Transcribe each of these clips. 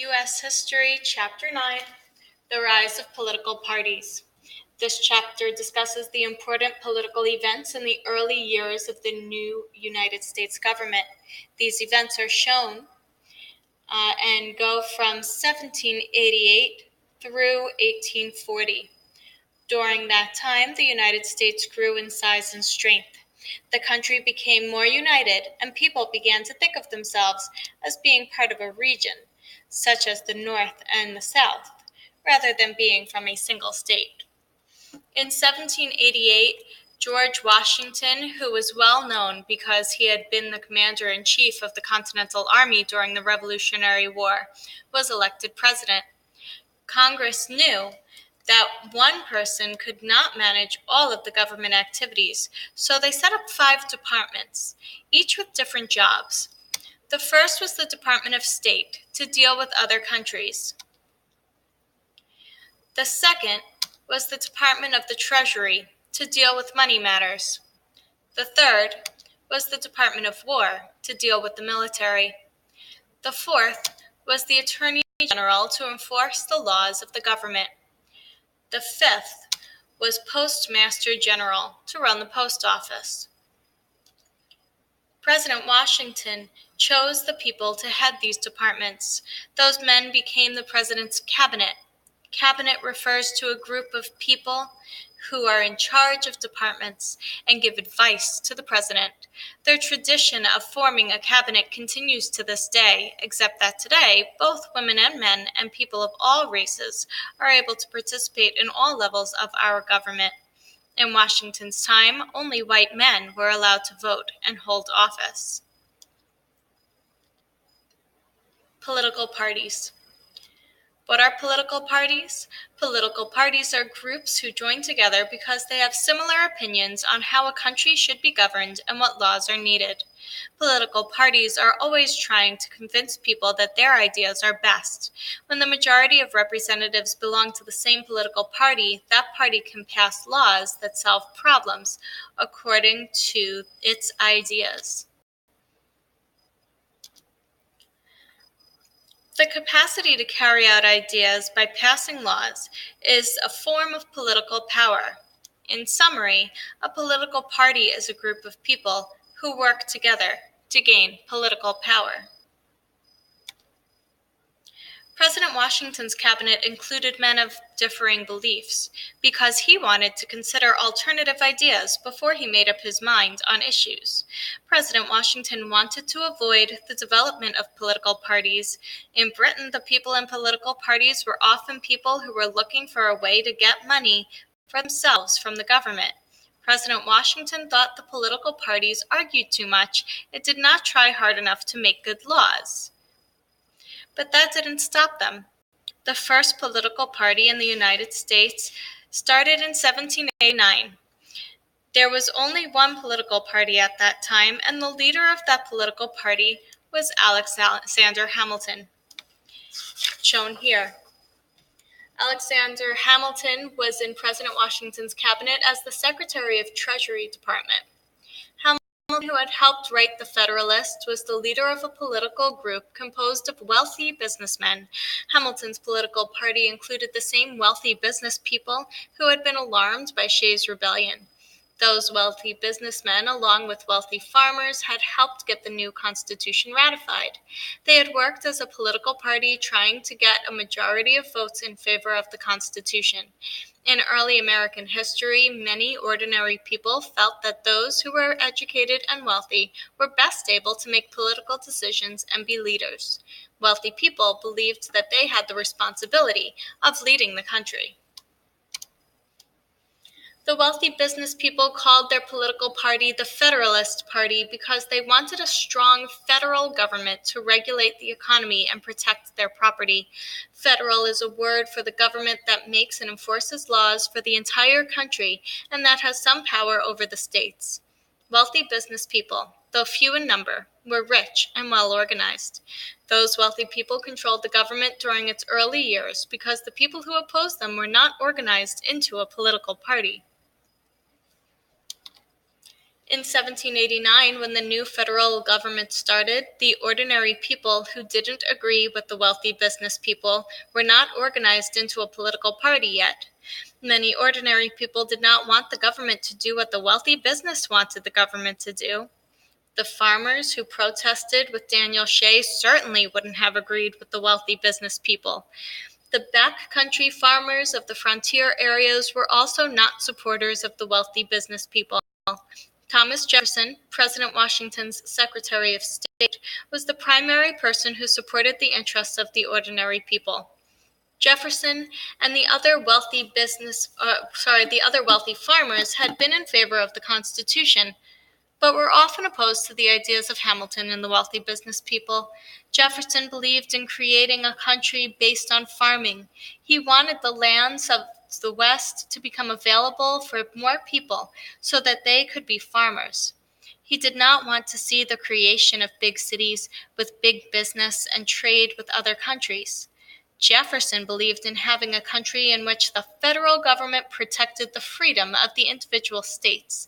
U.S. History, Chapter 9, The Rise of Political Parties. This chapter discusses the important political events in the early years of the new United States government. These events are shown and go from 1788 through 1840. During that time, the United States grew in size and strength. The country became more united, and people began to think of themselves as being part of a region, such as the North and the South, rather than being from a single state. In 1788, George Washington, who was well known because he had been the commander-in-chief of the Continental Army during the Revolutionary War, was elected president. Congress knew that one person could not manage all of the government activities, so they set up 5 departments, each with different jobs. The first was the Department of State, to deal with other countries. The second was the Department of the Treasury, to deal with money matters. The third was the Department of War, to deal with the military. The fourth was the Attorney General, to enforce the laws of the government. The fifth was Postmaster General, to run the post office. President Washington chose the people to head these departments. Those men became the president's cabinet. Cabinet refers to a group of people who are in charge of departments and give advice to the president. Their tradition of forming a cabinet continues to this day, except that today, both women and men and people of all races are able to participate in all levels of our government. In Washington's time, only white men were allowed to vote and hold office. Political parties. What are political parties? Political parties are groups who join together because they have similar opinions on how a country should be governed and what laws are needed. Political parties are always trying to convince people that their ideas are best. When the majority of representatives belong to the same political party, that party can pass laws that solve problems according to its ideas. The capacity to carry out ideas by passing laws is a form of political power. In summary, a political party is a group of people who work together to gain political power. President Washington's cabinet included men of differing beliefs because he wanted to consider alternative ideas before he made up his mind on issues. President Washington wanted to avoid the development of political parties. In Britain, the people in political parties were often people who were looking for a way to get money for themselves from the government. President Washington thought the political parties argued too much. It did not try hard enough to make good laws. But that didn't stop them. The first political party in the United States started in 1789. There was only one political party at that time, and the leader of that political party was Alexander Hamilton, shown here. Alexander Hamilton was in President Washington's cabinet as the Secretary of Treasury Department. Who had helped write the Federalist, was the leader of a political group composed of wealthy businessmen. Hamilton's political party included the same wealthy business people who had been alarmed by Shays' Rebellion. Those wealthy businessmen, along with wealthy farmers, had helped get the new Constitution ratified. They had worked as a political party trying to get a majority of votes in favor of the Constitution. In early American history, many ordinary people felt that those who were educated and wealthy were best able to make political decisions and be leaders. Wealthy people believed that they had the responsibility of leading the country. The wealthy business people called their political party the Federalist Party because they wanted a strong federal government to regulate the economy and protect their property. Federal is a word for the government that makes and enforces laws for the entire country and that has some power over the states. Wealthy business people, though few in number, were rich and well organized. Those wealthy people controlled the government during its early years because the people who opposed them were not organized into a political party. In 1789, when the new federal government started, the ordinary people who didn't agree with the wealthy business people were not organized into a political party yet. Many ordinary people did not want the government to do what the wealthy business wanted the government to do. The farmers who protested with Daniel Shea certainly wouldn't have agreed with the wealthy business people. The backcountry farmers of the frontier areas were also not supporters of the wealthy business people. Thomas Jefferson, President Washington's Secretary of State, was the primary person who supported the interests of the ordinary people. Jefferson and the other wealthy farmers had been in favor of the Constitution, but were often opposed to the ideas of Hamilton and the wealthy business people. Jefferson believed in creating a country based on farming. He wanted the lands of the West to become available for more people so that they could be farmers. He did not want to see the creation of big cities with big business and trade with other countries. Jefferson believed in having a country in which the federal government protected the freedom of the individual states,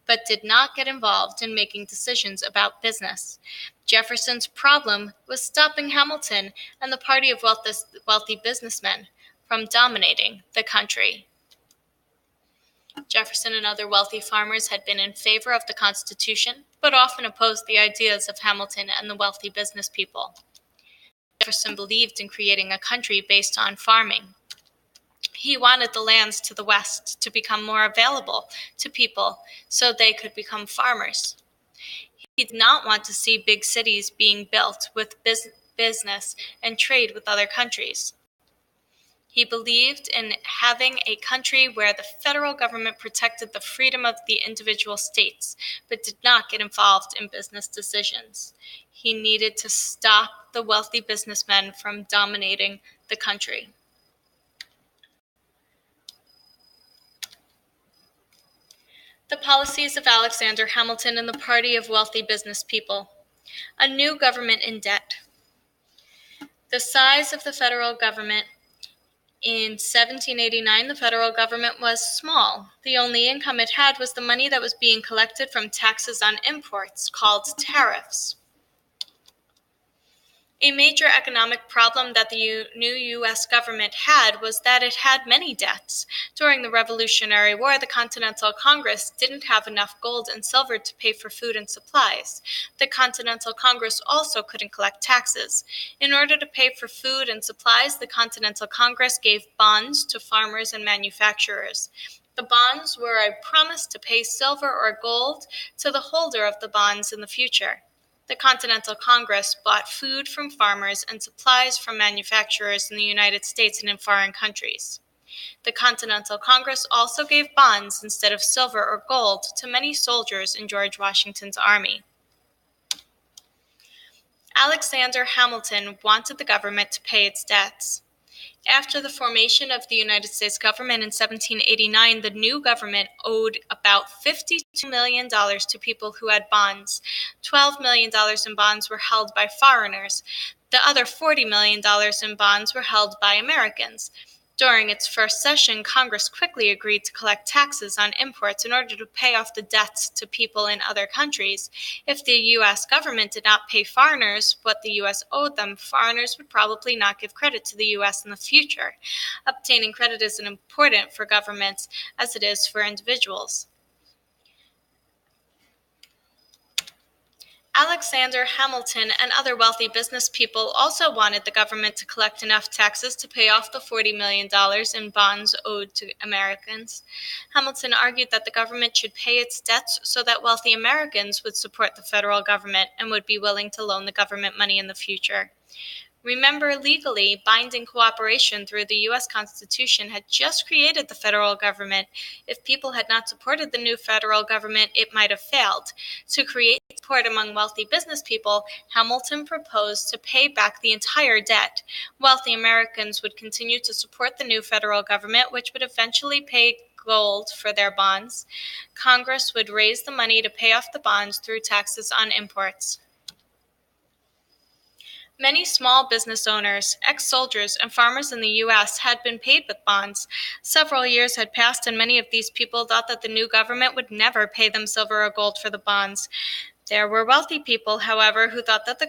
but did not get involved in making decisions about business. Jefferson's problem was stopping Hamilton and the party of wealthy businessmen from dominating the country. Jefferson and other wealthy farmers had been in favor of the Constitution, but often opposed the ideas of Hamilton and the wealthy business people. Jefferson believed in creating a country based on farming. He wanted the lands to the West to become more available to people so they could become farmers. He did not want to see big cities being built with business and trade with other countries. He believed in having a country where the federal government protected the freedom of the individual states, but did not get involved in business decisions. He needed to stop the wealthy businessmen from dominating the country. The policies of Alexander Hamilton and the party of wealthy business people. A new government in debt. The size of the federal government. In 1789, the federal government was small. The only income it had was the money that was being collected from taxes on imports, called tariffs. A major economic problem that the new U.S. government had was that it had many debts. During the Revolutionary War, the Continental Congress didn't have enough gold and silver to pay for food and supplies. The Continental Congress also couldn't collect taxes. In order to pay for food and supplies, the Continental Congress gave bonds to farmers and manufacturers. The bonds were a promise to pay silver or gold to the holder of the bonds in the future. The Continental Congress bought food from farmers and supplies from manufacturers in the United States and in foreign countries. The Continental Congress also gave bonds instead of silver or gold to many soldiers in George Washington's army. Alexander Hamilton wanted the government to pay its debts. After the formation of the United States government in 1789, the new government owed about $52 million to people who had bonds. $12 million in bonds were held by foreigners. The other $40 million in bonds were held by Americans. During its first session, Congress quickly agreed to collect taxes on imports in order to pay off the debts to people in other countries. If the U.S. government did not pay foreigners what the U.S. owed them, foreigners would probably not give credit to the U.S. in the future. Obtaining credit isn't important for governments as it is for individuals. Alexander Hamilton and other wealthy business people also wanted the government to collect enough taxes to pay off the $40 million in bonds owed to Americans. Hamilton argued that the government should pay its debts so that wealthy Americans would support the federal government and would be willing to loan the government money in the future. Remember, legally binding cooperation through the U.S. Constitution had just created the federal government. If people had not supported the new federal government, it might have failed. To create support among wealthy business people, Hamilton proposed to pay back the entire debt. Wealthy Americans would continue to support the new federal government, which would eventually pay gold for their bonds. Congress would raise the money to pay off the bonds through taxes on imports. Many small business owners, ex-soldiers, and farmers in the U.S. had been paid with bonds. Several years had passed, and many of these people thought that the new government would never pay them silver or gold for the bonds. There were wealthy people, however, who thought that the